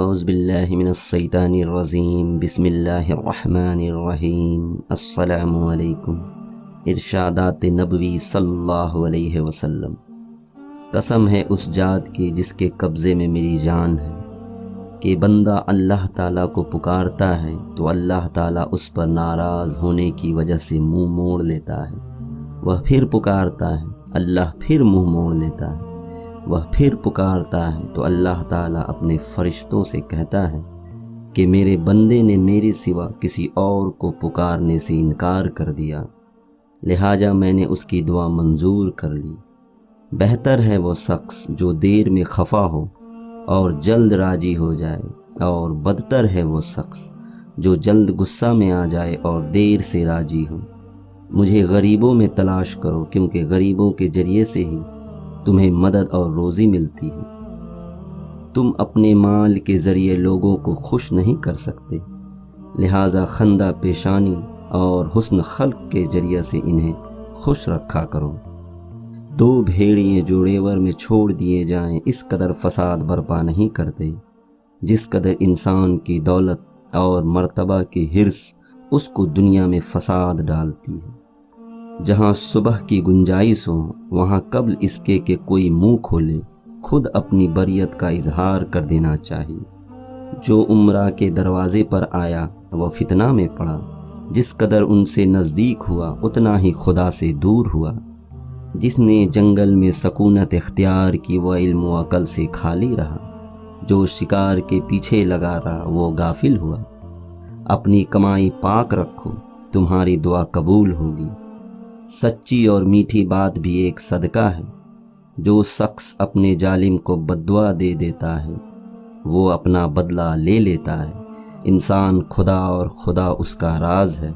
اعوذ باللہ من الشیطان الرجیم بسم اللہ الرحمن الرحیم السلام علیکم۔ ارشادات نبوی صلی اللہ علیہ وسلم۔ قسم ہے اس ذات کی جس کے قبضے میں میری جان ہے کہ بندہ اللہ تعالیٰ کو پکارتا ہے تو اللہ تعالیٰ اس پر ناراض ہونے کی وجہ سے منہ موڑ لیتا ہے۔ وہ پھر پکارتا ہے، اللہ پھر منہ موڑ لیتا ہے۔ وہ پھر پکارتا ہے تو اللہ تعالیٰ اپنے فرشتوں سے کہتا ہے کہ میرے بندے نے میرے سوا کسی اور کو پکارنے سے انکار کر دیا، لہٰذا میں نے اس کی دعا منظور کر لی۔ بہتر ہے وہ شخص جو دیر میں خفا ہو اور جلد راضی ہو جائے، اور بدتر ہے وہ شخص جو جلد غصہ میں آ جائے اور دیر سے راضی ہو۔ مجھے غریبوں میں تلاش کرو، کیونکہ غریبوں کے ذریعے سے ہی تمہیں مدد اور روزی ملتی ہے۔ تم اپنے مال کے ذریعے لوگوں کو خوش نہیں کر سکتے، لہٰذا خندہ پیشانی اور حسن خلق کے ذریعے سے انہیں خوش رکھا کرو۔ دو بھیڑیے جو ریور میں چھوڑ دیے جائیں اس قدر فساد برپا نہیں کرتے جس قدر انسان کی دولت اور مرتبہ کی حرص اس کو دنیا میں فساد ڈالتی ہے۔ جہاں صبح کی گنجائش ہو وہاں قبل اس کے کہ کوئی منہ کھولے خود اپنی بریت کا اظہار کر دینا چاہیے۔ جو عمرہ کے دروازے پر آیا وہ فتنہ میں پڑا، جس قدر ان سے نزدیک ہوا اتنا ہی خدا سے دور ہوا۔ جس نے جنگل میں سکونت اختیار کی وہ علم و عقل سے خالی رہا، جو شکار کے پیچھے لگا رہا وہ غافل ہوا۔ اپنی کمائی پاک رکھو، تمہاری دعا قبول ہوگی۔ سچی اور میٹھی بات بھی ایک صدقہ ہے۔ جو شخص اپنے ظالم کو بددعا دے دیتا ہے وہ اپنا بدلہ لے لیتا ہے۔ انسان خدا اور خدا اس کا راز ہے۔